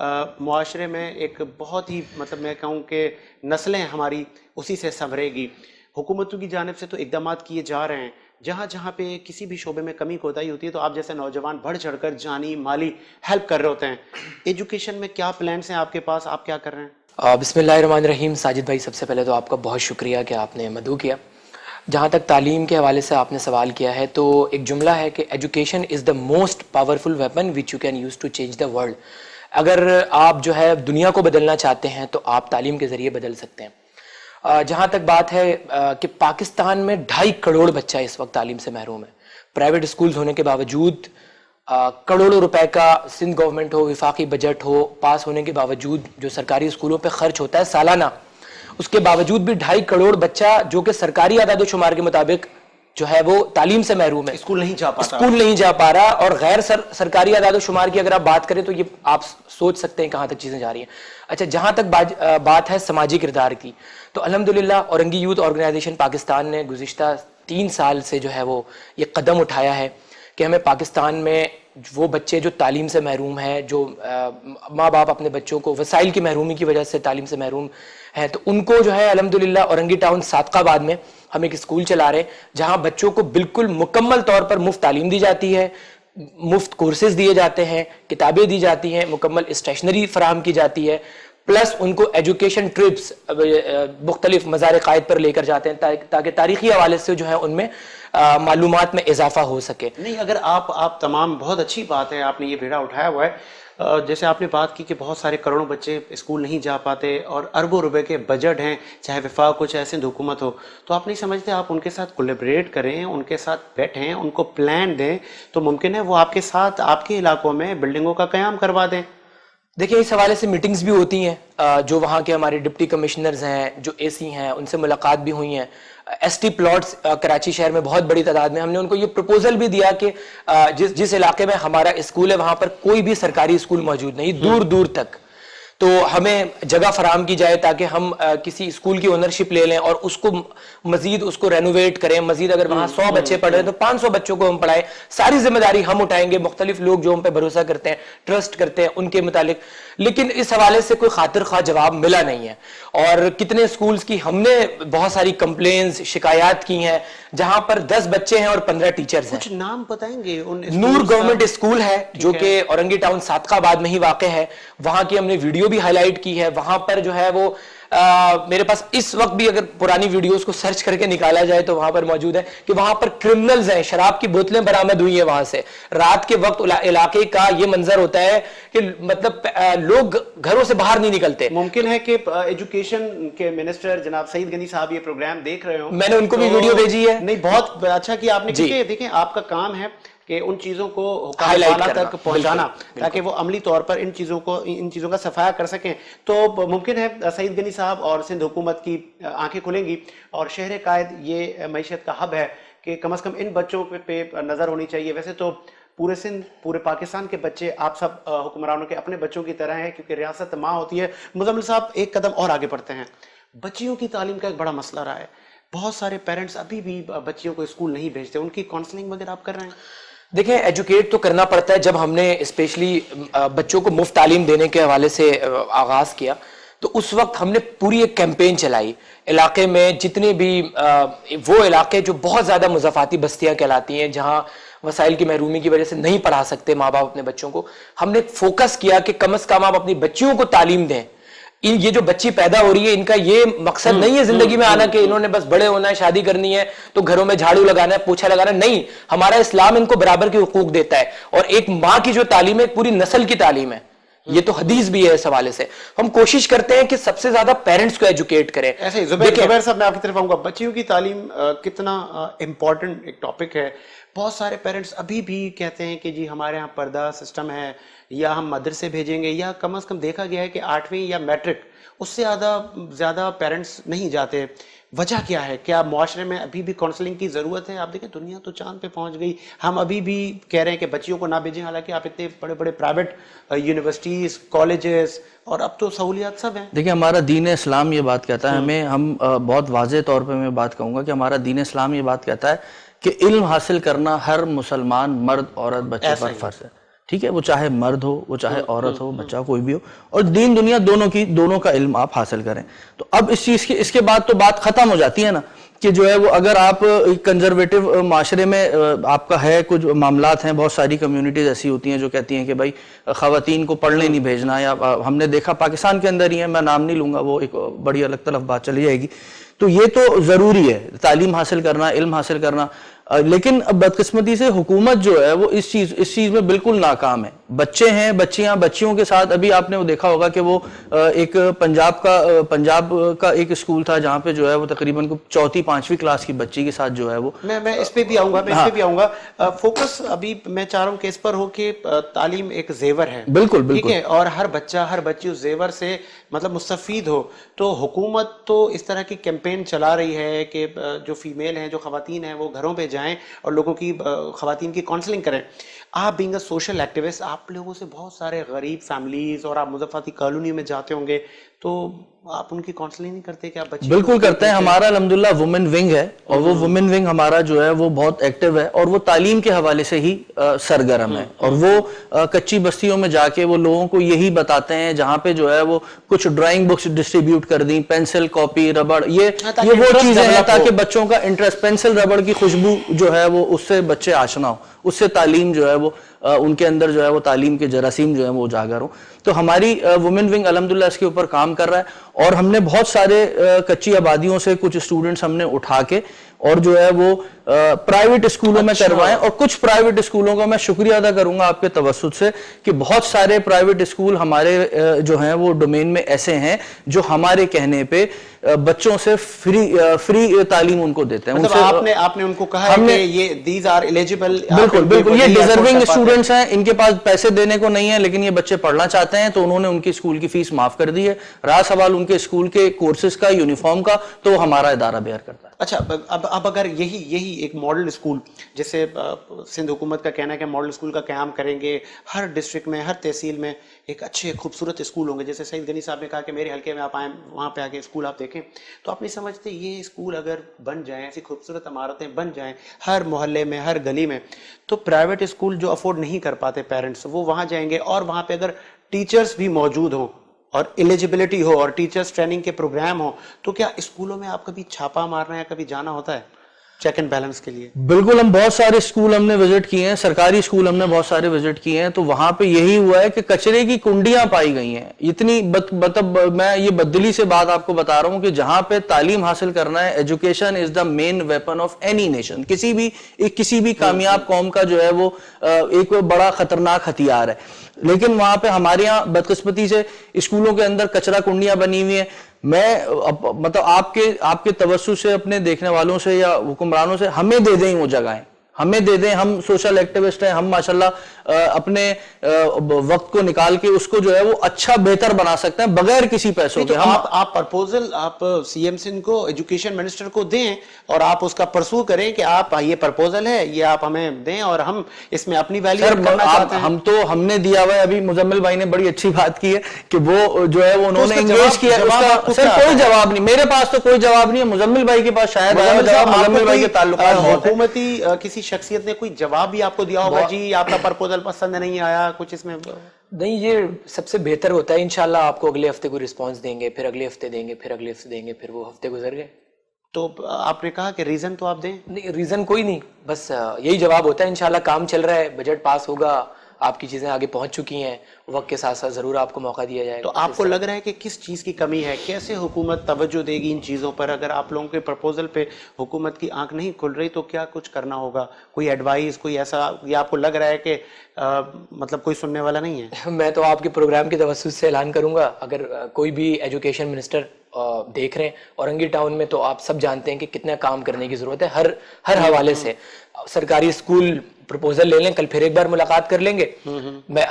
معاشرے میں ایک بہت ہی مطلب میں کہوں کہ نسلیں ہماری اسی سے سنورے گی. حکومتوں کی جانب سے تو اقدامات کیے جا رہے ہیں, جہاں جہاں پہ کسی بھی شعبے میں کمی کوتاہی ہوتی ہے تو آپ جیسے نوجوان بڑھ چڑھ کر جانی مالی ہیلپ کر رہے ہوتے ہیں. ایجوکیشن میں کیا پلانس ہیں آپ کے پاس, آپ کیا کر رہے ہیں؟ بسم اللہ الرحمن الرحیم. ساجد بھائی, سب سے پہلے تو آپ کا بہت شکریہ کہ آپ نے مدعو کیا. جہاں تک تعلیم کے حوالے سے آپ نے سوال کیا ہے تو ایک جملہ ہے کہ education is the most powerful weapon which you can use to change the world. اگر آپ جو ہے دنیا کو بدلنا چاہتے ہیں تو آپ تعلیم کے ذریعے بدل سکتے ہیں. جہاں تک بات ہے کہ پاکستان میں 2.5 کروڑ بچہ اس وقت تعلیم سے محروم ہے. پرائیویٹ اسکولز ہونے کے باوجود کروڑوں روپے کا سندھ گورنمنٹ ہو, وفاقی بجٹ ہو, پاس ہونے کے باوجود جو سرکاری اسکولوں پہ خرچ ہوتا ہے سالانہ, اس کے باوجود بھی 2.5 کروڑ بچہ جو کہ سرکاری اعداد و شمار کے مطابق جو ہے وہ تعلیم سے محروم ہے, اسکول نہیں جا پا رہا. اور غیر سرکاری اعداد و شمار کی اگر آپ بات کریں تو یہ آپ سوچ سکتے ہیں کہاں تک چیزیں جا رہی ہیں. اچھا, جہاں تک بات ہے سماجی کردار کی, تو الحمدللہ اورنگی یوتھ آرگنائزیشن پاکستان نے گزشتہ 3 سال سے جو ہے وہ یہ قدم اٹھایا ہے کہ ہمیں پاکستان میں وہ بچے جو تعلیم سے محروم ہیں, جو ماں باپ اپنے بچوں کو وسائل کی محرومی کی وجہ سے تعلیم سے محروم ہیں, تو ان کو جو ہے الحمدللہ اورنگی ٹاؤن صادقہ آباد میں ہم ایک اسکول چلا رہے ہیں جہاں بچوں کو بالکل مکمل طور پر مفت تعلیم دی جاتی ہے, مفت کورسز دیے جاتے ہیں, کتابیں دی جاتی ہیں, مکمل اسٹیشنری فراہم کی جاتی ہے, پلس ان کو ایجوکیشن ٹرپس مختلف مزار قائد پر لے کر جاتے ہیں تاکہ تاریخی حوالے سے جو ہے ان میں معلومات میں اضافہ ہو سکے. نہیں, اگر آپ تمام, بہت اچھی بات ہے, آپ نے یہ بیڑا اٹھایا ہوا ہے. جیسے آپ نے بات کی کہ بہت سارے کروڑوں بچے اسکول نہیں جا پاتے اور اربوں روپے کے بجٹ ہیں, چاہے وفاق ہو چاہے سندھ حکومت ہو, تو آپ نہیں سمجھتے آپ ان کے ساتھ کولیبریٹ کریں, ان کے ساتھ بیٹھیں, ان کو پلان دیں, تو ممکن ہے وہ آپ کے ساتھ آپ کے علاقوں میں بلڈنگوں کا قیام کروا دیں. دیکھیں, اس حوالے سے میٹنگز بھی ہوتی ہیں, جو وہاں کے ہمارے ڈپٹی کمشنرز ہیں, جو اے سی ہیں, ان سے ملاقات بھی ہوئی ہیں. ایس ٹی پلاٹس کراچی شہر میں بہت بڑی تعداد میں, ہم نے ان کو یہ پروپوزل بھی دیا کہ جس علاقے میں ہمارا اسکول ہے وہاں پر کوئی بھی سرکاری اسکول موجود نہیں, دور دور تک, تو ہمیں جگہ فراہم کی جائے تاکہ ہم کسی اسکول کی اونرشپ لے لیں اور اس کو مزید اس کو رینوویٹ کریں. مزید اگر وہاں 100 بچے پڑھ رہے ہیں تو 500 بچوں کو ہم پڑھائیں. ساری ذمہ داری ہم اٹھائیں گے, مختلف لوگ جو ہم پہ بھروسہ کرتے ہیں, ٹرسٹ کرتے ہیں ان کے متعلق. لیکن اس حوالے سے کوئی خاطر خواہ جواب ملا نہیں ہے. اور کتنے اسکولز کی ہم نے بہت ساری کمپلینز, شکایات کی ہیں جہاں پر 10 بچے ہیں اور 15 ٹیچرز ہیں. کچھ نام بتائیں گے؟ نور گورنمنٹ اسکول ہے جو کہ اورنگی ٹاؤن صادقہ آباد میں ہی واقع ہے, وہاں کی ہم نے ویڈیو بھی ہائی لائٹ کی ہے. وہاں پر جو ہے وہ میرے پاس اس وقت بھی اگر پرانی ویڈیوز کو سرچ کر کے نکالا جائے تو وہاں پر موجود ہے کہ وہاں پر کرمنلز ہیں, شراب کی بوتلیں برآمد ہوئی ہیں وہاں سے. رات کے وقت علاقے کا یہ منظر ہوتا ہے کہ مطلب لوگ گھروں سے باہر نہیں نکلتے. ممکن ہے کہ ایجوکیشن کے منسٹر جناب سعید غنی صاحب یہ پروگرام دیکھ رہے ہوں, میں نے ان کو بھی ویڈیو بھیجی ہے. نہیں, بہت اچھا کیا آپ نے, کیونکہ دیکھیں آپ کا کام ہے کہ ان چیزوں کو حکام والا تک پہنچانا تاکہ وہ عملی طور پر ان چیزوں کا صفایا کر سکیں. تو ممکن ہے سعید غنی صاحب اور سندھ حکومت کی آنکھیں کھلیں گی اور شہر قائد یہ معیشت کا ہب ہے کہ کم از کم ان بچوں پہ نظر ہونی چاہیے. ویسے تو پورے سندھ, پورے پاکستان کے بچے آپ سب حکمرانوں کے اپنے بچوں کی طرح ہیں کیونکہ ریاست ماں ہوتی ہے. مزمل صاحب ایک قدم اور آگے بڑھتے ہیں, بچیوں کی تعلیم کا ایک بڑا مسئلہ رہا ہے. بہت سارے پیرنٹس ابھی بھی بچیوں کو اسکول نہیں بھیجتے, ان کی کاؤنسلنگ وغیرہ آپ کر رہے ہیں؟ دیکھیں, ایجوکیٹ تو کرنا پڑتا ہے. جب ہم نے اسپیشلی بچوں کو مفت تعلیم دینے کے حوالے سے آغاز کیا تو اس وقت ہم نے پوری ایک کیمپین چلائی علاقے میں. جتنے بھی وہ علاقے جو بہت زیادہ مضافاتی بستیاں کہلاتی ہیں, جہاں وسائل کی محرومی کی وجہ سے نہیں پڑھا سکتے ماں باپ اپنے بچوں کو, ہم نے فوکس کیا کہ کم از کم آپ اپنی بچیوں کو تعلیم دیں. یہ جو بچی پیدا ہو رہی ہے, ان کا یہ مقصد نہیں ہے زندگی میں آنا کہ انہوں نے بس بڑے ہونا ہے, شادی کرنی ہے تو گھروں میں جھاڑو لگانا ہے, پوچھا لگانا ہے. نہیں, ہمارا اسلام ان کو برابر کے حقوق دیتا ہے. اور ایک ماں کی جو تعلیم ہے ایک پوری نسل کی تعلیم ہے, یہ تو حدیث بھی ہے. اس حوالے سے ہم کوشش کرتے ہیں کہ سب سے زیادہ پیرنٹس کو ایجوکیٹ کریں. ایسے زبیر صاحب, میں آپ کی طرف آؤں گا. بچیوں کی تعلیم کتنا امپورٹنٹ ایک ٹاپک ہے. بہت سارے پیرنٹس ابھی بھی کہتے ہیں کہ جی ہمارے ہاں پردہ سسٹم ہے, یا ہم مدرسے بھیجیں گے, یا کم از کم دیکھا گیا ہے کہ 8ویں یا میٹرک اس سے زیادہ پیرنٹس نہیں جاتے. وجہ کیا ہے؟ کیا معاشرے میں ابھی بھی کاؤنسلنگ کی ضرورت ہے؟ آپ دیکھیں دنیا تو چاند پہ پہنچ گئی, ہم ابھی بھی کہہ رہے ہیں کہ بچیوں کو نہ بھیجیں, حالانکہ آپ اتنے بڑے بڑے پرائیویٹ یونیورسٹیز, کالجز اور اب تو سہولیات سب ہیں. دیکھیں, ہمارا دین اسلام یہ بات کہتا ہے, ہم بہت واضح طور پہ میں بات کہوں گا کہ ہمارا دین اسلام یہ بات کہتا ہے کہ علم حاصل کرنا ہر مسلمان مرد عورت بچے پر فرض ہے. ٹھیک ہے, وہ چاہے مرد ہو, وہ چاہے عورت ہو, بچہ کوئی بھی ہو, اور دین دنیا دونوں کا علم آپ حاصل کریں. تو اب اس کے بعد تو بات ختم ہو جاتی ہے نا کہ جو ہے وہ اگر آپ کنزرویٹو معاشرے میں آپ کا ہے, کچھ معاملات ہیں, بہت ساری کمیونٹیز ایسی ہوتی ہیں جو کہتی ہیں کہ بھائی خواتین کو پڑھنے نہیں بھیجنا, یا ہم نے دیکھا پاکستان کے اندر ہی ہے, میں نام نہیں لوں گا, وہ ایک بڑی الگ طرف بات چلی جائے گی. تو یہ تو ضروری ہے تعلیم حاصل کرنا, علم حاصل کرنا, لیکن بدقسمتی سے حکومت جو ہے وہ اس چیز میں بالکل ناکام ہے. بچے ہیں, بچیوں کے ساتھ ابھی آپ نے وہ دیکھا ہوگا کہ وہ ایک پنجاب کا ایک اسکول تھا جہاں پہ جو ہے وہ تقریباً 4th 5ویں کلاس کی بچی کے ساتھ جو ہے وہ, میں اس پہ بھی آؤں گا, فوکس ابھی میں چاہ رہا ہوں کہ اس پر ہو کہ تعلیم ایک زیور ہے, بالکل ٹھیک ہے, اور ہر بچی اس زیور سے مطلب مستفید ہو. تو حکومت تو اس طرح کی کیمپین چلا رہی ہے کہ جو فیمیل ہیں, جو خواتین ہیں, وہ گھروں پہ جائیں اور لوگوں کی خواتین کی کاؤنسلنگ کریں. آپ بینگ اے سوشل ایکٹیوسٹ, آپ لوگوں سے بہت سارے غریب فیملیز, اور آپ مضافاتی کالونی میں جاتے ہوں گے, تو آپ ان کی کاؤنسلنگ نہیں کرتے کہ آپ بچے؟ بالکل کرتے ہیں. ہمارا الحمدللہ وومن ونگ ہے, اور وہ وومن ونگ ہمارا جو ہے وہ بہت ایکٹیو ہے, اور وہ تعلیم کے حوالے سے ہی سرگرم ہے, اور وہ کچی بستیوں میں جا کے وہ لوگوں کو یہی بتاتے ہیں, جہاں پہ جو ہے وہ کچھ ڈرائنگ بکس ڈسٹریبیوٹ کر دیں, پینسل, کاپی, ربڑ, یہ وہ چیزیں ہیں تاکہ بچوں کا انٹرسٹ, پینسل ربڑ کی خوشبو جو ہے وہ اس سے بچے آشنا ہو, اس سے تعلیم جو ہے وہ ان کے اندر جو ہے وہ تعلیم کے جراثیم جو ہے وہ اجاگر ہوں. تو ہماری وومن ونگ الحمدللہ اس کے اوپر کام کر رہا ہے, اور ہم نے بہت سارے کچی آبادیوں سے کچھ اسٹوڈنٹس ہم نے اٹھا کے اور جو ہے وہ پرائیویٹ اسکولوں میں کروائیں. اور کچھ پرائیویٹ اسکولوں کا میں شکریہ ادا کروں گا آپ کے توسط سے کہ بہت سارے پرائیویٹ اسکول ہمارے جو ہیں وہ ڈومین میں ایسے ہیں جو ہمارے کہنے پہ بچوں سے فری تعلیم ان کو دیتے ہیں. آپ نے ان کو کہا ہے کہ یہ دیز آر ایلیجیبل؟ بالکل, یہ ڈیزرونگ اسٹوڈنٹس ہیں, ان کے پاس پیسے دینے کو نہیں ہے لیکن یہ بچے پڑھنا چاہتے ہیں, تو انہوں نے ان کی اسکول کی فیس معاف کر دی ہے. رہا سوال ان کے اسکول کے کورسز کا, یونیفارم کا, تو وہ ہمارا ادارہ بیئر کرتا ہے. اچھا, اب اگر یہی ایک ماڈل اسکول, جیسے سندھ حکومت کا کہنا ہے کہ ماڈل اسکول کا قیام کریں گے, ہر ڈسٹرکٹ میں, ہر تحصیل میں ایک اچھے خوبصورت اسکول ہوں گے, جیسے سعید غنی صاحب نے کہا کہ میرے حلقے میں آپ آئیں, وہاں پہ آگے اسکول آپ دیکھیں, تو آپ نہیں سمجھتے یہ اسکول اگر بن جائیں, ایسی خوبصورت عمارتیں بن جائیں ہر محلے میں, ہر گلی میں, تو پرائیویٹ اسکول جو افورڈ نہیں کر پاتے پیرنٹس, وہ وہاں جائیں گے, اور وہاں پہ اگر ٹیچرز بھی موجود ہوں اور ایلیجیبلٹی ہو اور ٹیچرز ٹریننگ کے پروگرام ہو, تو کیا اسکولوں میں آپ کبھی چھاپا مارنا ہے, کبھی جانا ہوتا ہے چیک اینڈ بیلنس کے لیے؟ بالکل, ہم بہت سارے اسکول ہم نے وزٹ کیے ہیں, سرکاری اسکول ہم نے بہت سارے وزٹ کیے ہیں, تو وہاں پہ یہی ہوا ہے کہ کچرے کی کنڈیاں پائی گئی ہیں. اتنی مطلب میں یہ بدلی سے بات آپ کو بتا رہا ہوں کہ جہاں پہ تعلیم حاصل کرنا ہے, education is the main weapon of any nation. کسی بھی کامیاب قوم کا جو ہے وہ ایک بڑا خطرناک ہتھیار ہے, لیکن وہاں پہ ہمارے یہاں بدقسمتی سے اسکولوں کے اندر کچرا کنڈیاں بنی ہوئی ہیں. میں مطلب آپ کے توسط سے, اپنے دیکھنے والوں سے یا حکمرانوں سے, ہمیں دے دیں وہ جگہیں, ہمیں دے دیں. ہم سوشل ایکٹیوسٹ ہیں, ہم ماشاءاللہ اپنے وقت کو نکال کے اس کو جو ہے وہ اچھا بہتر بنا سکتے ہیں بغیر کسی پیسوں کے. آپ پرپوزل آپ سی ایم سندھ کو, ایجوکیشن منسٹر کو دیں, اور آپ اس کا پرسو کریں کہ آپ یہ پرپوزل ہے, یہ آپ ہمیں دیں, اور ہم اس میں اپنی ویلیو کرنا چاہتے ہیں. ہم نے دیا ہوا ہے. ابھی مزمل بھائی نے بڑی اچھی بات کی ہے کہ وہ جو ہے وہ انہوں نے انگیج کیا. سر کوئی جواب نہیں, میرے پاس تو کوئی جواب نہیں ہے, مزمل بھائی کے پاس شاید مزمل بھائی کے تعلقات حکومتی کسی شخصیت نے کوئی جواب بھی آپ کو دیا ہوگا, جی آپ کا پرپوزل پسند نہیں آیا, کچھ اس میں نہیں؟ یہ سب سے بہتر ہوتا ہے, انشاءاللہ آپ کو اگلے ہفتے کوئی رسپانس دیں گے, پھر اگلے ہفتے دیں گے, پھر اگلے ہفتے دیں گے, پھر وہ ہفتے گزر گئے. تو آپ نے کہا کہ ریزن تو آپ دیں. نہیں, ریزن کوئی نہیں, بس یہی جواب ہوتا ہے. انشاءاللہ کام چل رہا ہے, بجٹ پاس ہوگا, آپ کی چیزیں آگے پہنچ چکی ہیں, وقت کے ساتھ ساتھ ضرور آپ کو موقع دیا جائے گا. تو آپ کو لگ رہا ہے کہ کس چیز کی کمی ہے, کیسے حکومت توجہ دے گی ان چیزوں پر؟ اگر آپ لوگوں کے پرپوزل پہ حکومت کی آنکھ نہیں کھل رہی تو کیا کچھ کرنا ہوگا؟ کوئی ایڈوائز, کوئی ایسا, یا آپ کو لگ رہا ہے کہ مطلب کوئی سننے والا نہیں ہے؟ میں تو آپ کے پروگرام کے توسط سے اعلان کروں گا, اگر کوئی بھی ایجوکیشن منسٹر دیکھ رہے ہیں اورنگی ٹاؤن میں, تو آپ سب جانتے ہیں کہ کتنا کام کرنے کی ضرورت ہے ہر حوالے سے. سرکاری اسکول پروپوزل لے لیں, کل پھر ایک بار ملاقات کر لیں گے.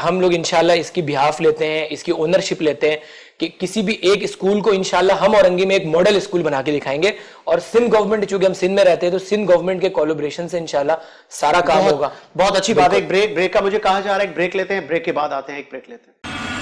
ہم لوگ انشاءاللہ اس کی بہاف لیتے ہیں, اس کی اونرشپ لیتے ہیں کہ کسی بھی ایک اسکول کو انشاءاللہ ہم اورنگی میں ایک ماڈل اسکول بنا کے دکھائیں گے. اور سندھ گورنمنٹ, چونکہ ہم سندھ میں رہتے ہیں, تو سندھ گورنمنٹ کے کولیبریشن سے انشاءاللہ سارا کام ہوگا. بہت اچھی بات ہے. ایک بریک کا مجھے کہا جا رہا ہے, ایک بریک لیتے ہیں, بریک کے بعد آتے ہیں, ایک بریک لیتے ہیں.